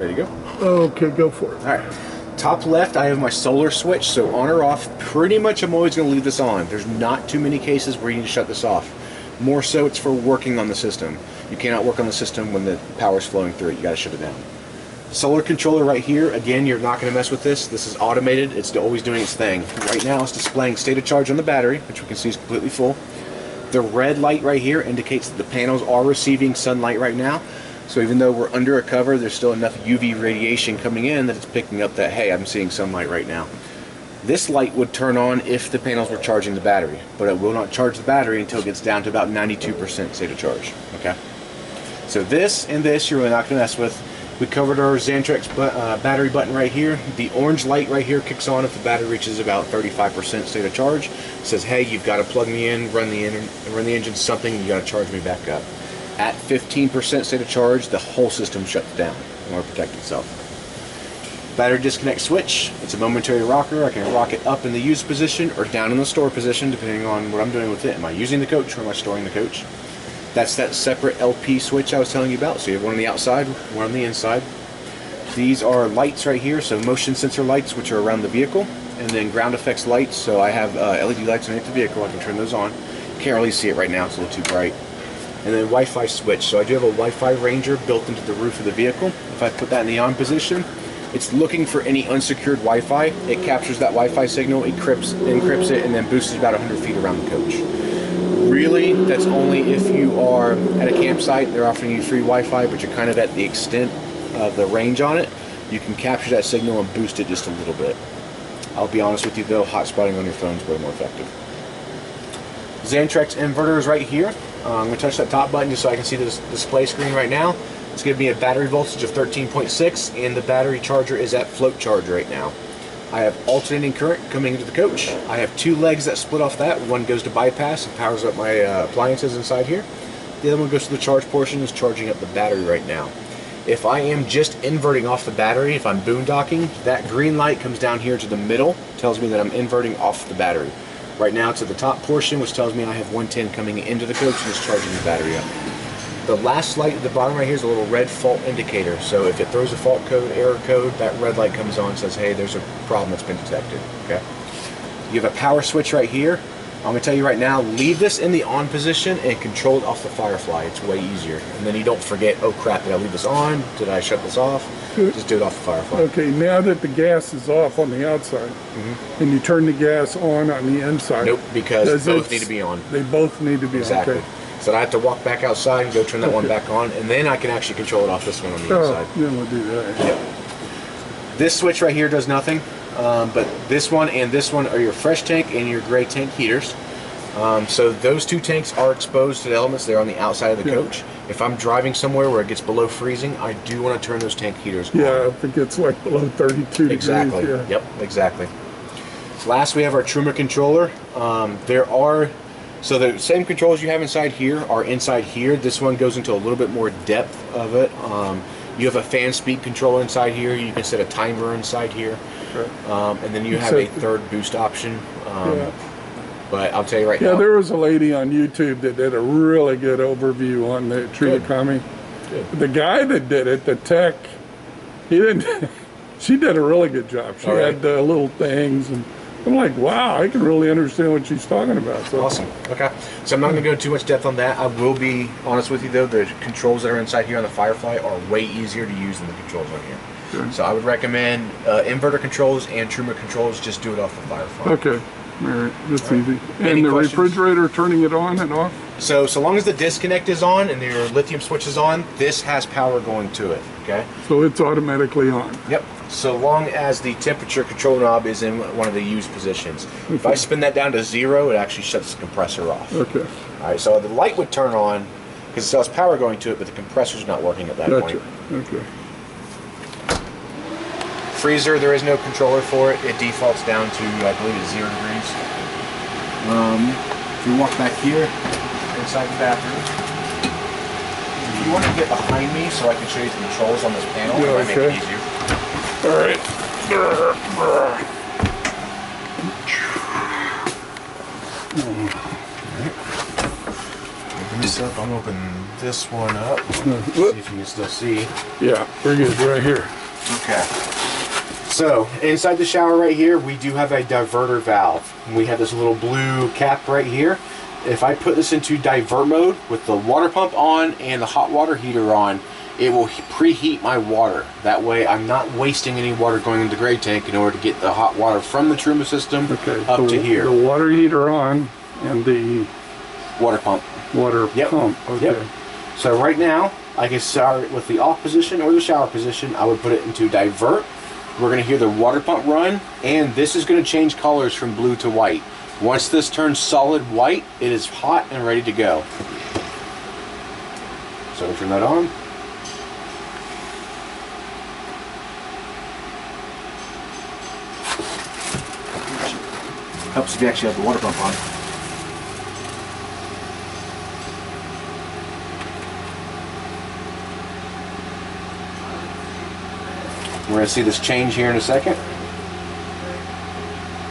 Ready to go? Okay, go for it. All right. Top left, I have my solar switch, so on or off, pretty much I'm always going to leave this on. There's not too many cases where you need to shut this off. More so, it's for working on the system. You cannot work on the system when the power's flowing through it. You got to shut it down. Solar controller right here, again, you're not going to mess with this. This is automated. It's always doing its thing. Right now, it's displaying state of charge on the battery, which we can see is completely full. The red light right here indicates that the panels are receiving sunlight right now. So even though we're under a cover, there's still enough UV radiation coming in that it's picking up that, hey, I'm seeing sunlight right now. This light would turn on if the panels were charging the battery, but it will not charge the battery until it gets down to about 92% state of charge. Okay. So this and this, you're really not going to mess with. We covered our Xantrex battery button right here. The orange light right here kicks on if the battery reaches about 35% state of charge. It says, hey, you've got to plug me in, run the engine, something, you got to charge me back up. At 15% state of charge, the whole system shuts down in order to protect itself. Battery disconnect switch. It's a momentary rocker. I can rock it up in the use position or down in the store position, depending on what I'm doing with it. Am I using the coach or am I storing the coach? That's that separate LP switch I was telling you about. So you have one on the outside, one on the inside. These are lights right here, so motion sensor lights, which are around the vehicle, and then ground effects lights. So I have LED lights underneath the vehicle. I can turn those on. Can't really see it right now; it's a little too bright. And then Wi-Fi switch. So I do have a Wi-Fi Ranger built into the roof of the vehicle. If I put that in the on position, it's looking for any unsecured Wi-Fi. It captures that Wi-Fi signal, encrypts it, and then boosts it about 100 feet around the coach. Really, that's only if you are at a campsite. They're offering you free Wi-Fi, but you're kind of at the extent of the range on it. You can capture that signal and boost it just a little bit. I'll be honest with you though, hotspotting on your phone is way more effective. Xantrex inverter is right here. I'm going to touch that top button just so I can see this display screen right now. It's giving me a battery voltage of 13.6 and the battery charger is at float charge right now. I have alternating current coming into the coach. I have two legs that split off that. One goes to bypass and powers up my appliances inside here. The other one goes to the charge portion, is charging up the battery right now. If I am just inverting off the battery, if I'm boondocking, that green light comes down here to the middle, tells me that I'm inverting off the battery. Right now it's at the top portion, which tells me I have 110 coming into the coach and is charging the battery up. The last light at the bottom right here is a little red fault indicator. So if it throws a fault code, error code, that red light comes on and says, hey, there's a problem that's been detected. Okay. You have a power switch right here. I'm going to tell you right now, leave this in the on position and control it off the Firefly. It's way easier. And then you don't forget, oh crap, did I leave this on? Did I shut this off? Just do it off the Firefly. Okay, now that the gas is off on the outside, and you turn the gas on the inside. Nope, because both need to be on. They both need to be exactly. on. Okay. So I have to walk back outside and go turn that one back on, and then I can actually control it off this one on the inside. Then we'll do that. Yep. This switch right here does nothing, but this one and this one are your fresh tank and your gray tank heaters. So those two tanks are exposed to the elements. They're on the outside of the coach. If I'm driving somewhere where it gets below freezing, I do want to turn those tank heaters on. Yeah, if it gets like below 32 exactly. degrees. Yeah. Yep, exactly. Last, we have our Truma controller. So the same controls you have inside here are inside here. This one goes into a little bit more depth of it. You have a fan speed controller inside here. You can set a timer inside here. Okay. And then you have a third boost option. But I'll tell you right now. Yeah, there was a lady on YouTube that did a really good overview on the Truma Kami. The guy that did it, the tech, he didn't. She did a really good job. She had the little things, and I'm like, wow, I can really understand what she's talking about. So. Awesome. Okay. So I'm not going to go too much depth on that. I will be honest with you though. The controls that are inside here on the Firefly are way easier to use than the controls on here. Sure. So I would recommend inverter controls and Truma controls. Just do it off the Firefly. Okay. All right, that's easy. And the refrigerator, turning it on and off? So long as the disconnect is on and your lithium switch is on, this has power going to it, okay? So it's automatically on? Yep, so long as the temperature control knob is in one of the used positions. Okay. If I spin that down to 0, it actually shuts the compressor off. Okay. All right, so the light would turn on because it still has power going to it, but the compressor's not working at that point. Okay. Freezer, there is no controller for it. It defaults down to, I believe it's 0 degrees. If you walk back here, inside the bathroom, if you want to get behind me so I can show you the controls on this panel, it might make it easier. All right. Open this up. I'm opening this one up. See Whoop. if you can still see. Yeah, we're good right here. Okay. So inside the shower right here, we do have a diverter valve. We have this little blue cap right here. If I put this into divert mode with the water pump on and the hot water heater on, it will preheat my water. That way I'm not wasting any water going into the gray tank in order to get the hot water from the Truma system up to here. The water heater on and the water pump. Water pump. Okay. Yep. So right now, I can start with the off position or the shower position. I would put it into divert. We're going to hear the water pump run, and this is going to change colors from blue to white. Once this turns solid white, it is hot and ready to go. So we turn that on. Helps if you actually have the water pump on. We're going to see this change here in a second.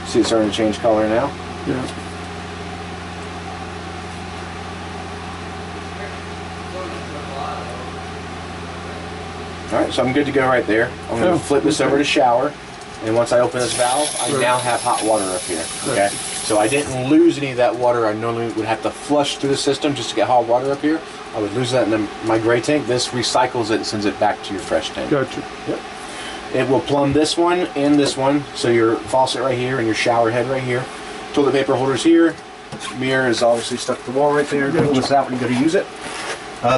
See it's starting to change color now? Yeah. Alright, so I'm good to go right there. I'm going to flip this over to shower. And once I open this valve, I now have hot water up here. Okay? So I didn't lose any of that water. I normally would have to flush through the system just to get hot water up here. I would lose that in my gray tank. This recycles it and sends it back to your fresh tank. Gotcha. Yep. It will plumb this one and this one. So your faucet right here and your shower head right here. Toilet paper holders here. Mirror is obviously stuck to the wall right there. Pull this out when you go to use it.